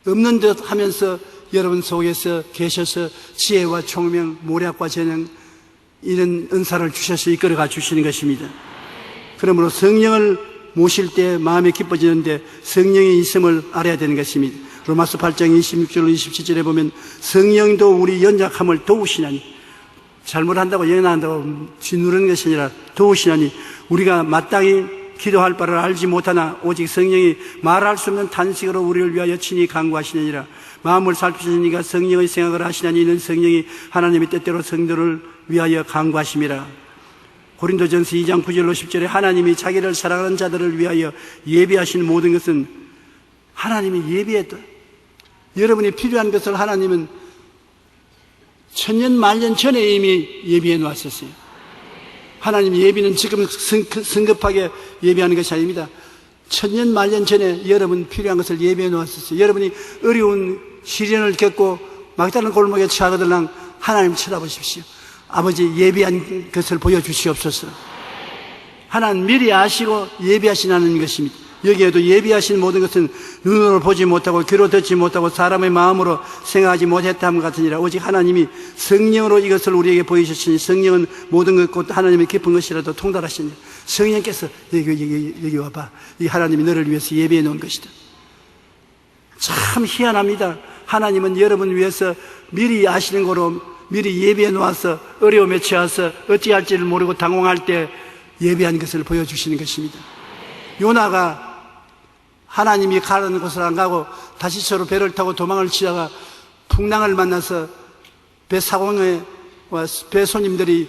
없는 듯 하면서 여러분 속에서 계셔서 지혜와 총명, 모략과 재능 이런 은사를 주셔서 이끌어가 주시는 것입니다. 그러므로 성령을 모실 때 마음이 기뻐지는데 성령이 있음을 알아야 되는 것입니다. 로마서 8장 26절 27절에 보면 성령도 우리 연약함을 도우시나니 잘못한다고 연약한다고 짓누르는 것이 아니라 도우시나니 우리가 마땅히 기도할 바를 알지 못하나 오직 성령이 말할 수 없는 탄식으로 우리를 위하여 친히 간구하시느니라. 마음을 살피시니가 성령의 생각을 하시나니 이는 성령이 하나님의 뜻대로 성도를 위하여 간구하심이라. 고린도전서 2장 9절로 10절에 하나님이 자기를 사랑하는 자들을 위하여 예비하신 모든 것은 하나님이 예비했다. 여러분이 필요한 것을 하나님은 천년 만년 전에 이미 예비해 놓았었어요. 하나님 예비는 지금 성급하게 예비하는 것이 아닙니다. 천년 만년 전에 여러분 필요한 것을 예비해 놓았었어요. 여러분이 어려운 시련을 겪고 막다른 골목에 처하거들랑 하나님 쳐다보십시오. 아버지 예비한 것을 보여주시옵소서. 하나님 미리 아시고 예비하시는 것입니다. 여기에도 예비하신 모든 것은 눈으로 보지 못하고 귀로 듣지 못하고 사람의 마음으로 생각하지 못했다함 같으니라. 오직 하나님이 성령으로 이것을 우리에게 보이셨으니 성령은 모든 것 곧 하나님의 깊은 것이라도 통달하시니 성령께서 여기 와봐. 이 하나님이 너를 위해서 예비해 놓은 것이다. 참 희한합니다. 하나님은 여러분 위해서 미리 아시는 거로 미리 예비해 놓아서 어려움에 처해서 어찌할지를 모르고 당황할 때 예비한 것을 보여주시는 것입니다. 요나가 하나님이 가라는 곳을 안 가고 다시서로 배를 타고 도망을 치다가 풍랑을 만나서 배 사공에 배 손님들이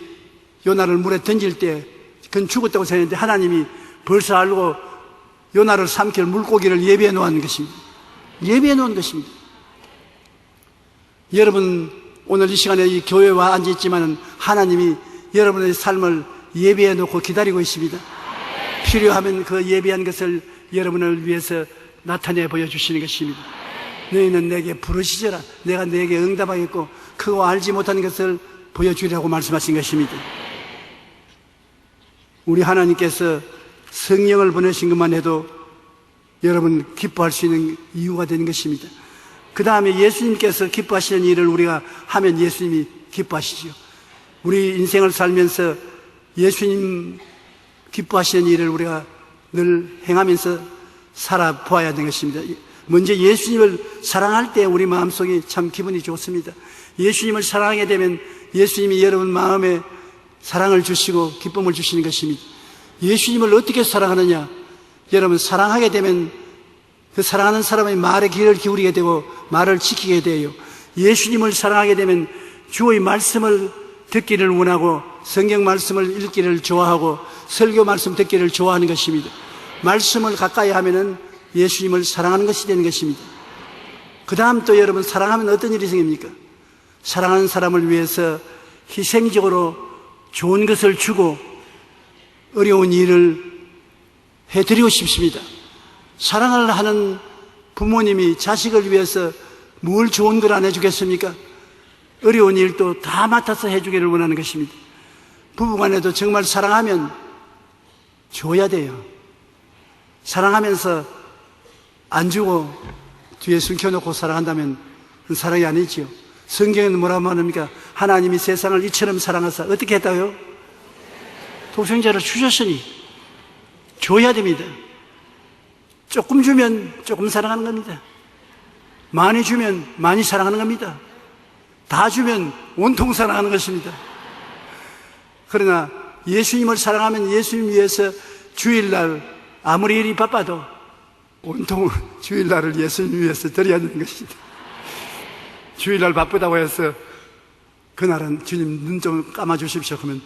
요나를 물에 던질 때 그건 죽었다고 생각했는데 하나님이 벌써 알고 요나를 삼킬 물고기를 예비해 놓은 것입니다. 예비해 놓은 것입니다. 여러분 오늘 이 시간에 이 교회에 와 앉아있지만 하나님이 여러분의 삶을 예비해 놓고 기다리고 있습니다. 필요하면 그 예비한 것을 여러분을 위해서 나타내 보여주시는 것입니다. 너희는 내게 부르시져라. 내가 내게 응답하겠고 그거 알지 못하는 것을 보여주리라고 말씀하신 것입니다. 우리 하나님께서 성령을 보내신 것만 해도 여러분 기뻐할 수 있는 이유가 되는 것입니다. 그 다음에 예수님께서 기뻐하시는 일을 우리가 하면 예수님이 기뻐하시죠. 우리 인생을 살면서 예수님 기뻐하시는 일을 우리가 늘 행하면서 살아보아야 되는 것입니다. 먼저 예수님을 사랑할 때 우리 마음속이 참 기분이 좋습니다. 예수님을 사랑하게 되면 예수님이 여러분 마음에 사랑을 주시고 기쁨을 주시는 것입니다. 예수님을 어떻게 사랑하느냐? 여러분 사랑하게 되면 그 사랑하는 사람의 말에 귀를 기울이게 되고 말을 지키게 돼요. 예수님을 사랑하게 되면 주의 말씀을 듣기를 원하고 성경 말씀을 읽기를 좋아하고 설교 말씀 듣기를 좋아하는 것입니다. 말씀을 가까이 하면은 예수님을 사랑하는 것이 되는 것입니다. 그 다음 또 여러분 사랑하면 어떤 일이 생깁니까? 사랑하는 사람을 위해서 희생적으로 좋은 것을 주고 어려운 일을 해드리고 싶습니다. 사랑을 하는 부모님이 자식을 위해서 뭘 좋은 걸 안 해주겠습니까? 어려운 일도 다 맡아서 해주기를 원하는 것입니다. 부부간에도 정말 사랑하면 줘야 돼요. 사랑하면서 안 주고 뒤에 숨겨놓고 사랑한다면 그건 사랑이 아니지요. 성경에는 뭐라고 말합니까? 하나님이 세상을 이처럼 사랑하사 어떻게 했다고요? 독생자를 주셨으니 줘야 됩니다. 조금 주면 조금 사랑하는 겁니다. 많이 주면 많이 사랑하는 겁니다. 다 주면 온통 사랑하는 것입니다. 그러나 예수님을 사랑하면 예수님 위해서 주일날 아무리 일이 바빠도 온통 주일날을 예수님 위해서 드려야 되는 것입니다. 주일날 바쁘다고 해서 그날은 주님 눈 좀 감아주십시오 그러면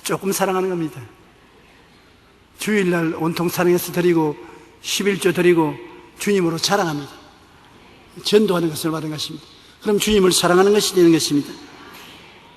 조금 사랑하는 겁니다. 주일날 온통 사랑해서 드리고 11조 드리고 주님으로 자랑합니다. 전도하는 것을 말하는 것입니다. 그럼 주님을 사랑하는 것이 되는 것입니다.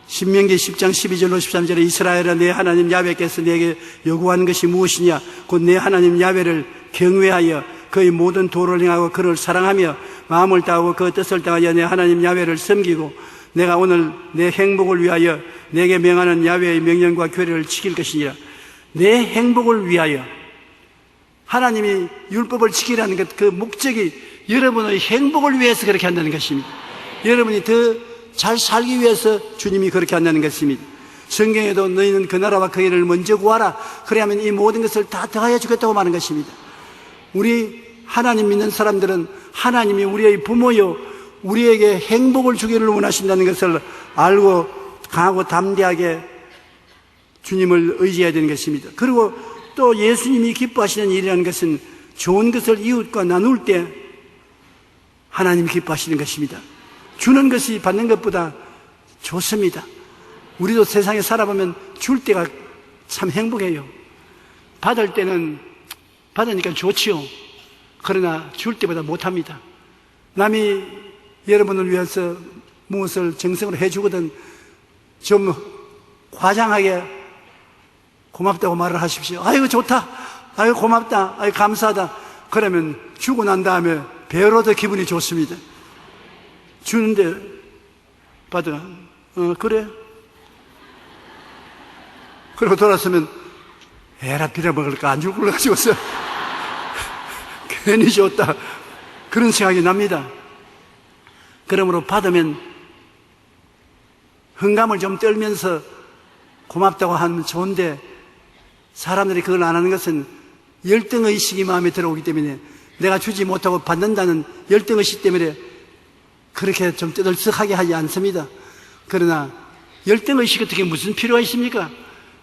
신명기 10장 12절로 13절에 이스라엘아 내 하나님 야훼께서 내게 요구하는 것이 무엇이냐 곧 내 하나님 야훼를 경외하여 그의 모든 도를 행하고 그를 사랑하며 마음을 다하고 그 뜻을 다하여 내 하나님 야훼를 섬기고 내가 오늘 내 행복을 위하여 내게 명하는 야훼의 명령과 규례를 지킬 것이니라. 내 행복을 위하여 하나님이 율법을 지키라는 것 그 목적이 여러분의 행복을 위해서 그렇게 한다는 것입니다. 여러분이 더 잘 살기 위해서 주님이 그렇게 한다는 것입니다. 성경에도 너희는 그 나라와 그 일을 먼저 구하라. 그래야만 이 모든 것을 다 더하여 주겠다고 말하는 것입니다. 우리 하나님 믿는 사람들은 하나님이 우리의 부모요 우리에게 행복을 주기를 원하신다는 것을 알고 강하고 담대하게 주님을 의지해야 되는 것입니다. 그리고 또 예수님이 기뻐하시는 일이라는 것은 좋은 것을 이웃과 나눌 때 하나님이 기뻐하시는 것입니다. 주는 것이 받는 것보다 좋습니다. 우리도 세상에 살아보면 줄 때가 참 행복해요. 받을 때는 받으니까 좋지요. 그러나 줄 때보다 못합니다. 남이 여러분을 위해서 무엇을 정성으로 해주거든 좀 과장하게 고맙다고 말을 하십시오. 아이고 좋다, 아이고 고맙다, 아이고 감사하다. 그러면 주고 난 다음에 배로 더 기분이 좋습니다. 주는데 받아, 그래. 그리고 돌아서면 에라 빌어먹을까 안 줄걸 가지고서 괜히 줬다, 그런 생각이 납니다. 그러므로 받으면 흥감을 좀 떨면서 고맙다고 하면 좋은데, 사람들이 그걸 안 하는 것은 열등의식이 마음에 들어오기 때문에, 내가 주지 못하고 받는다는 열등의식 때문에 그렇게 좀 떠들썩하게 하지 않습니다. 그러나 열등의식 같은 게 무슨 필요가 있습니까?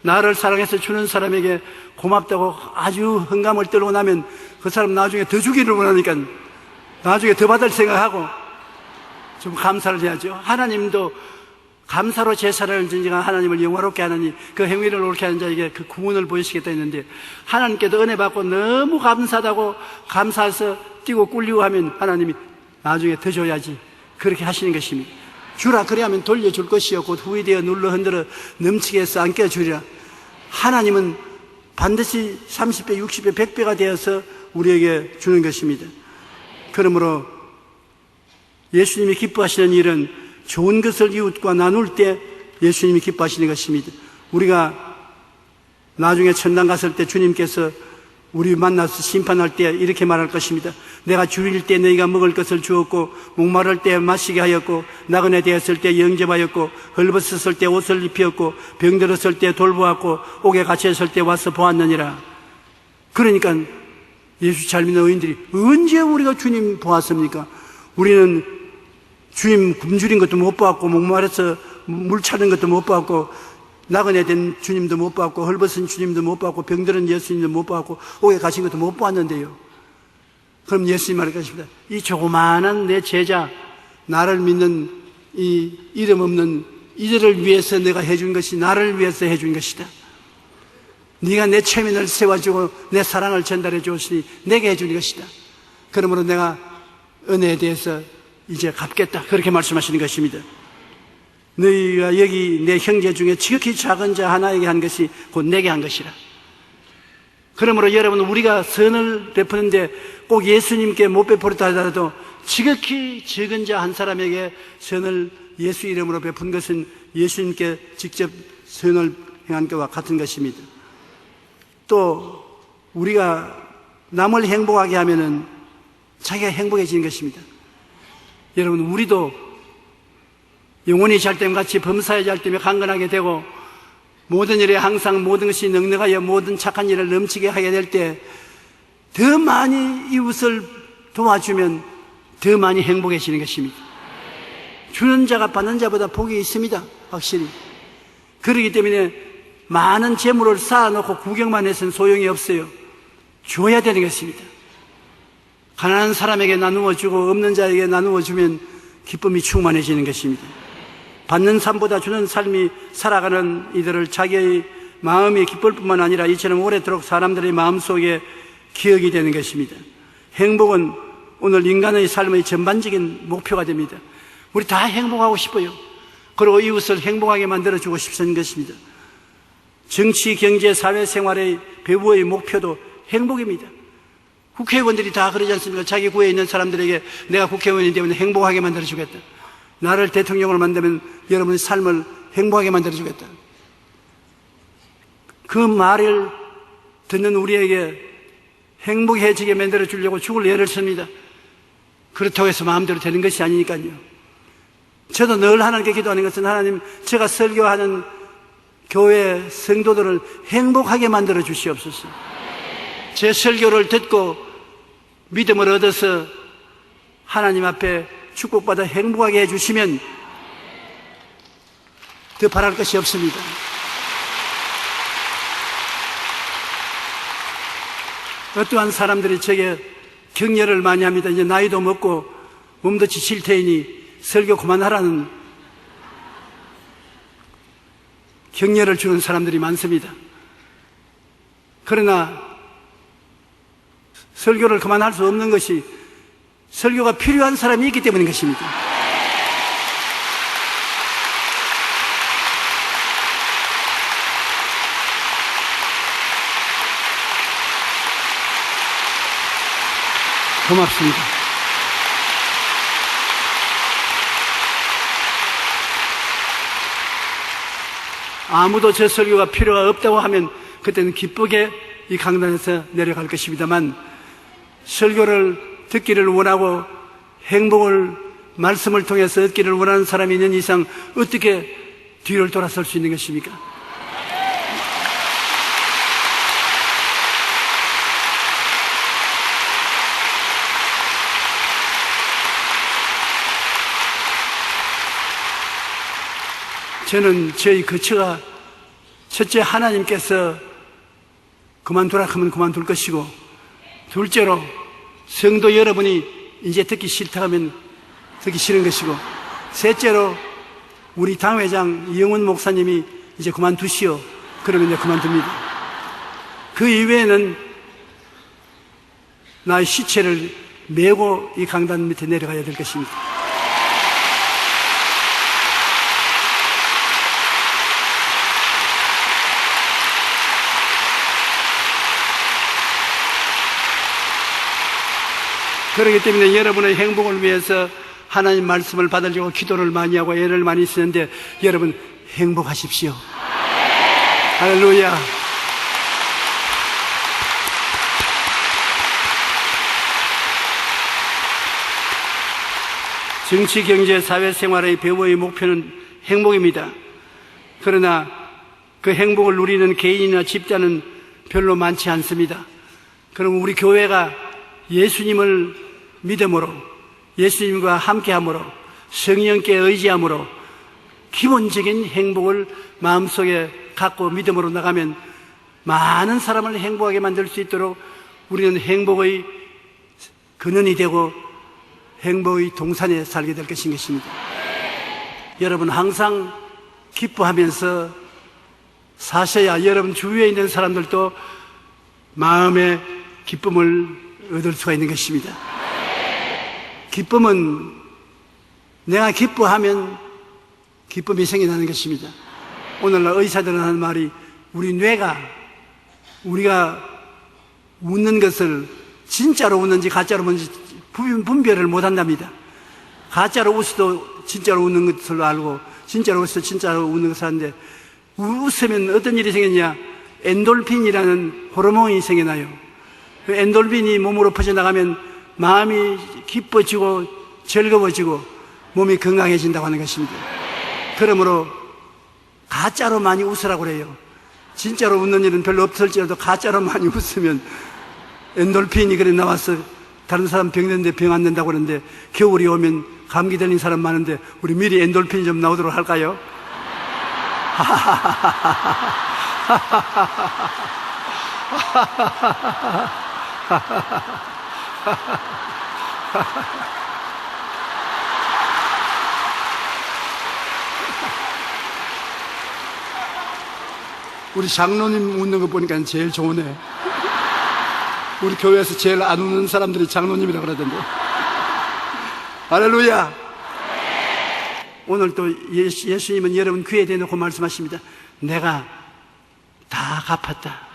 나를 사랑해서 주는 사람에게 고맙다고 아주 흥감을 떨고 나면 그 사람 나중에 더 주기를 원하니까 나중에 더 받을 생각하고 좀 감사를 해야죠. 하나님도 감사로 제사를 지니가 하나님을 영화롭게 하느니 그 행위를 옳게 하는 자에게 그 구원을 보이시겠다 했는데, 하나님께도 은혜 받고 너무 감사하다고 감사해서 뛰고 꿀리고 하면 하나님이 나중에 더 줘야지, 그렇게 하시는 것입니다. 주라 그래야면 돌려줄 것이요 곧 후이 되어 눌러 흔들어 넘치게 해서 안 껴주리라. 하나님은 반드시 30배, 60배, 100배가 되어서 우리에게 주는 것입니다. 그러므로 예수님이 기뻐하시는 일은 좋은 것을 이웃과 나눌 때 예수님이 기뻐하시는 것입니다. 우리가 나중에 천당 갔을 때 주님께서 우리 만나서 심판할 때 이렇게 말할 것입니다. 내가 줄일 때 너희가 먹을 것을 주었고, 목마를 때 마시게 하였고, 나그네 되었을 때 영접하였고, 헐벗었을 때 옷을 입히었고, 병들었을 때 돌보았고, 옥에 갇혔을 때 와서 보았느니라. 그러니까 예수 잘 믿는 의인들이 언제 우리가 주님 보았습니까? 우리는 주님 굶주린 것도 못 보았고, 목마르서 물 차는 것도 못 보았고, 나그네 된 주님도 못 보았고, 헐벗은 주님도 못 보았고, 병들은 예수님도 못 보았고, 옥에 갇힌 것도 못 보았는데요. 그럼 예수님 말할 것입니다. 이 조그마한 내 제자, 나를 믿는 이 이름 없는 이들을 위해서 내가 해준 것이 나를 위해서 해준 것이다. 네가 내 체면을 세워주고 내 사랑을 전달해 주었으니 내게 해준 것이다. 그러므로 내가 은혜에 대해서 이제 갚겠다, 그렇게 말씀하시는 것입니다. 너희가 여기 내 형제 중에 지극히 작은 자 하나에게 한 것이 곧 내게 한 것이라. 그러므로 여러분, 우리가 선을 베푸는데 꼭 예수님께 못 베풀었다 하더라도 지극히 적은 자 한 사람에게 선을 예수 이름으로 베푼 것은 예수님께 직접 선을 행한 것과 같은 것입니다. 또 우리가 남을 행복하게 하면은 자기가 행복해지는 것입니다. 여러분, 우리도 영혼이 잘 때면 같이 범사에 잘 때면 강건하게 되고, 모든 일에 항상 모든 것이 넉넉하여 모든 착한 일을 넘치게 하게 될 때 더 많이 이웃을 도와주면 더 많이 행복해지는 것입니다. 주는 자가 받는 자보다 복이 있습니다, 확실히. 그렇기 때문에 많은 재물을 쌓아놓고 구경만 해서는 소용이 없어요. 줘야 되는 것입니다. 가난한 사람에게 나누어 주고 없는 자에게 나누어 주면 기쁨이 충만해지는 것입니다. 받는 삶보다 주는 삶이 살아가는 이들을 자기의 마음이 기쁠 뿐만 아니라 이처럼 오래도록 사람들의 마음속에 기억이 되는 것입니다. 행복은 오늘 인간의 삶의 전반적인 목표가 됩니다. 우리 다 행복하고 싶어요. 그리고 이웃을 행복하게 만들어주고 싶은 것입니다. 정치, 경제, 사회생활의 배후의 목표도 행복입니다. 국회의원들이 다 그러지 않습니까? 자기 구에 있는 사람들에게 내가 국회의원이 되면 행복하게 만들어주겠다. 나를 대통령으로 만들면 여러분의 삶을 행복하게 만들어주겠다. 그 말을 듣는 우리에게 행복해지게 만들어주려고 죽을 애를 씁니다. 그렇다고 해서 마음대로 되는 것이 아니니까요. 저도 늘 하나님께 기도하는 것은, 하나님, 제가 설교하는 교회 성도들을 행복하게 만들어 주시옵소서. 제 설교를 듣고 믿음을 얻어서 하나님 앞에 축복받아 행복하게 해주시면 더 바랄 것이 없습니다. 어떠한 사람들이 제게 격려를 많이 합니다. 이제 나이도 먹고 몸도 지칠 테이니 설교 그만하라는 격려를 주는 사람들이 많습니다. 그러나 설교를 그만할 수 없는 것이 설교가 필요한 사람이 있기 때문인 것입니다. 고맙습니다. 아무도 제 설교가 필요가 없다고 하면 그때는 기쁘게 이 강단에서 내려갈 것입니다만, 설교를 듣기를 원하고 행복을 말씀을 통해서 얻기를 원하는 사람이 있는 이상 어떻게 뒤를 돌아설 수 있는 것입니까? 저는 저희 거처가 첫째 하나님께서 그만두라 하면 그만둘 것이고, 둘째로 성도 여러분이 이제 듣기 싫다 하면 듣기 싫은 것이고, 셋째로 우리 당회장 이영훈 목사님이 이제 그만두시오 그러면 이제 그만둡니다. 그 이외에는 나의 시체를 메고 이 강단 밑에 내려가야 될 것입니다. 그렇기 때문에 여러분의 행복을 위해서 하나님 말씀을 받으려고 기도를 많이 하고 애를 많이 쓰는데, 여러분 행복하십시오. 할렐루야. 정치, 경제, 사회생활의 배우의 목표는 행복입니다. 그러나 그 행복을 누리는 개인이나 집단은 별로 많지 않습니다. 그럼 우리 교회가 예수님을 믿음으로, 예수님과 함께함으로, 성령께 의지함으로 기본적인 행복을 마음속에 갖고 믿음으로 나가면 많은 사람을 행복하게 만들 수 있도록 우리는 행복의 근원이 되고 행복의 동산에 살게 될 것인 것입니다. 여러분 항상 기뻐하면서 사셔야 여러분 주위에 있는 사람들도 마음의 기쁨을 얻을 수가 있는 것입니다. 기쁨은 내가 기뻐하면 기쁨이 생겨나는 것입니다. 오늘날 의사들은 하는 말이, 우리 뇌가 우리가 웃는 것을 진짜로 웃는지 가짜로 웃는지 분별을 못한답니다. 가짜로 웃어도 진짜로 웃는 것을 알고, 진짜로 웃어도 진짜로 웃는 것을 아는데, 웃으면 어떤 일이 생겼냐? 엔돌핀이라는 호르몬이 생겨나요. 그 엔돌핀이 몸으로 퍼져나가면 마음이 기뻐지고 즐거워지고 몸이 건강해진다고 하는 것입니다. 그러므로 가짜로 많이 웃으라고 그래요. 진짜로 웃는 일은 별로 없을지라도 가짜로 많이 웃으면 엔돌핀이 그래 나와서 다른 사람 병드는데 병 안 된다고 그러는데, 겨울이 오면 감기 걸린 사람 많은데 우리 미리 엔돌핀이 좀 나오도록 할까요? 우리 장로님 웃는 거 보니까 제일 좋으네. 우리 교회에서 제일 안 웃는 사람들이 장로님이라고 그러던데. 할렐루야. 오늘 또 예수님은 여러분 귀에 대놓고 말씀하십니다. 내가 다 갚았다.